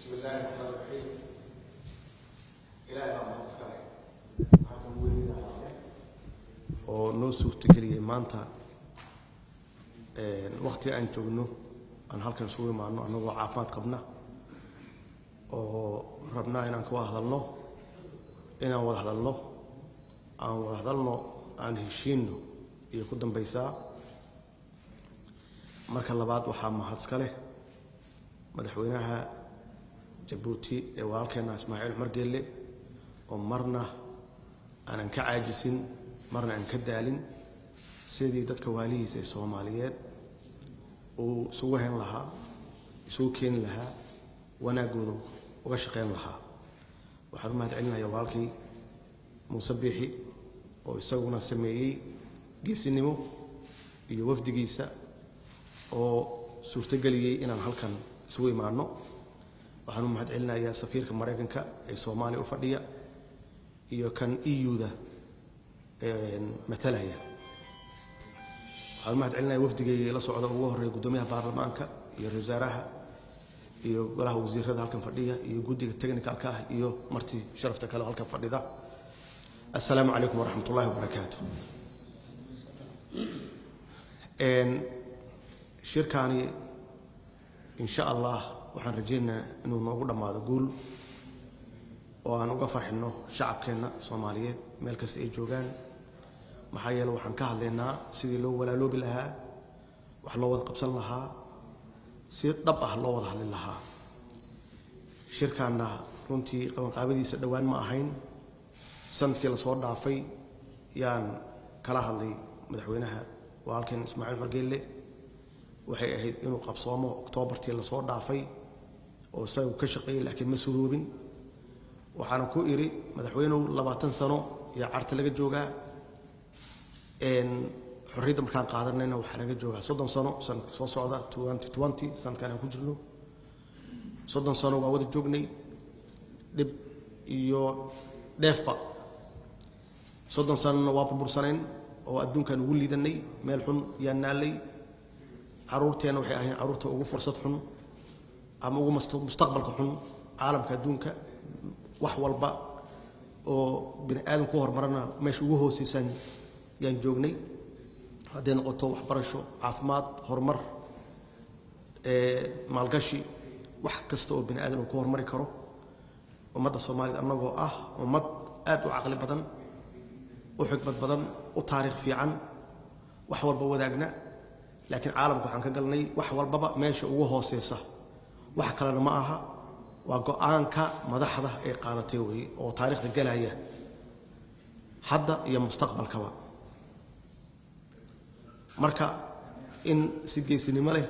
بسم الله الرحمن الرحيم. إلهي ما أصلي. هذا هو اللي نعمله. ونوسف تكلي مانتا. وقت أن تجنو أن هالكن سوي معنا أنه عافات قبنا. وربنا إن كوا هذا الله. إن هو هذا الله. أن هذا الله أن هشينه يقدم بيسا. marka labaad waxa mahadska leh madaxweynaha Djibouti ee walaalkeena Ismaaciil Cumar Geelle oo marna aan ka caajisin marna aan ka daalin sidii dadka waalihiisa ee Soomaaliyeed oo soo wahan lahaa soo keen lahaa wanaagooda uga shaqeyn lahaa waxaan mahad celinayaa walaalkii Muuse Biixi oo isaguna sameeyay geesinimo iyo wafdigiisa oo suurtageliyay inaan halkan soo imaano waxaan mahad celinayaa safiirka Mareykanka ee Soomaaliya u fadhiya iyo kan EU-da matalaya waxaan mahad celinayaa wafdiga la socda ugu horeeyay gudoomiyaha baarlamaanka iyo wasaaraha iyo golaha wasiirada halkan fadhiya iyo guddiga technical-ka iyo marti sharafta kale halkan fadhida assalaamu alaykum wa rahmatullahi wa barakatuh shirkaani insha Allah waxaan rajaynayaa inuu noogu dhamaado guul oo aan uga farxino shacabkeena Soomaaliyeed meel kasta ay joogaan maxaa yeelay waxaan ka hadlaynaa sidii loo walaaloobi lahaa wax loo wada qabsan lahaa si dhab ah loo wada hadli lahaa shirkaana runtii qabanqaabadiisa dhawaan ma ahayn sanadkii la soo dhaafay yaan kala hadlay madaxweynaha walaalkeen Ismaaciil Cumar Geelle waxay ahayd inuu qabsoomo Oktoobartii la soo dhaafay oo isagu ka shaqeeyay laakiin ma suroobin waxaan ku iri madaxweynuhu 20 sano ya carta laga joogaa xorriyadda markaan qaadanayna waxa laga joogaa 30 sano sanadka soo socda 2020 sanadkan aan ku jirno 30 sano waa wada joognay dib iyo dheefba 30 sano waa burbursanayn oo adduunkan ugu liidanay meel xun yaa naalay caruurteena waxay ahayn caruurta ugu fursad xun ama ugu mustaqbalka xun caalamka adduunka wax walba oo bini aadam ku hormarana meesha ugu hooseysan yaan joognay hadday noqoto waxbarasho caafimaad horumar maalgashi wax kasta oo bini aadam ku hormari karo ummadda Soomaaliyeed anagoo ah ummad aad u caqli badan u xigmad badan u taariikh fiican wax walba wadaagna laakiin caalamku waxaan ka galnay wax walbaba meesha ugu hooseysa wax kale ma aha waa go'aanka madaxda ee qaadatay way oo taariikhda galaya hadda iyo mustaqbalkaba marka in si geesinimo leh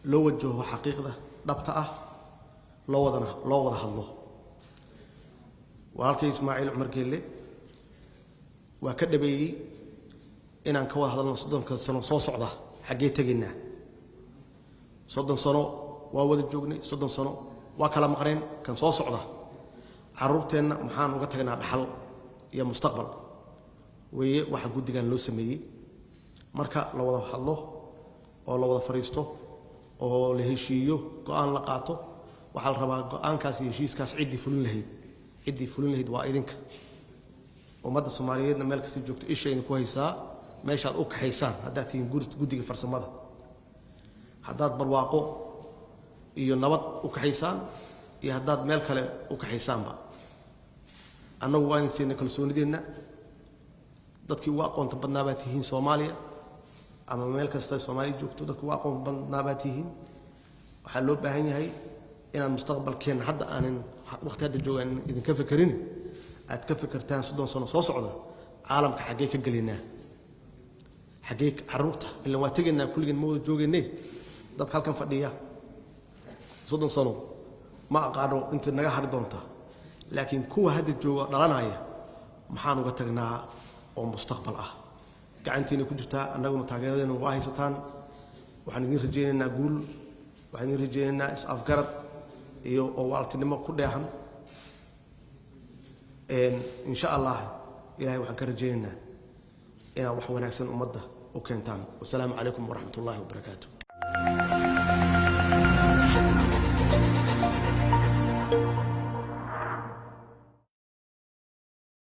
loo wajaho xaqiiqda dhabta ah loo wada hadlo walaalkay Ismaaciil Cumar Geelle waa ka dhabeeyay inaan ka wada hadalno 30 sano soo socda xagee taginaa 30 sano waa wada joognay 30 sano waa kala maqreen kan soo socda caruurteena maxaan uga tagnaa dhaxal iyo mustaqbal weeye waxa guddigan loo sameeyay marka la wada hadlo oo la wada fariisto oo la heshiiyo go'aan la qaato waxa la rabaa go'aankaas iyo heshiiskaas cidii fulin lahayd waa idinka ummadda Soomaaliyeedna meel kasta joogto ishayna ku haysaa meeshaad u kaxaysaan haddaad tihiin guddiga farsamada haddaad barwaaqo iyo nabad u kaxaysaan iyo haddaad meel kale u kaxaysaanba annagu waan siinay kalsoonideenna dadkii ugu aqoonta badnaa baa tihiin Soomaaliya ama meel kasta Soomaaliya joogto dadkii ugu aqoonta badnaa baa tihiin waxaa loo baahan yahay inaan mustaqbalkeena hadda aanan waqti hadda joogaan idinka fakirin aad ka fikirtaan 30 sano soo socda caalamka xagee ka galinaa xagee caruurta ilaa waa tageynaa kulligeen ma wada joogeynay dad halkan fadhiya 30 sano ma aqaano inta naga hari doonta laakiin kuwa hadda jooga dhalanaya maxaan uga tagnaa oo mustaqbal ah gacantiina ku jirtaa annaguna taageeradeena waa haysataan waxaan idin rajaynaynaa guul waxaan idin rajaynaynaa is-afgarad iyo oo waaltinimo ku dheehan insha Allah ilaahay waxaan ka rajaynaynaa inaa wax wanaagsan ummadda u keentaan wassalaamu calaykum waraxmatullaahi wabarakaatuh ah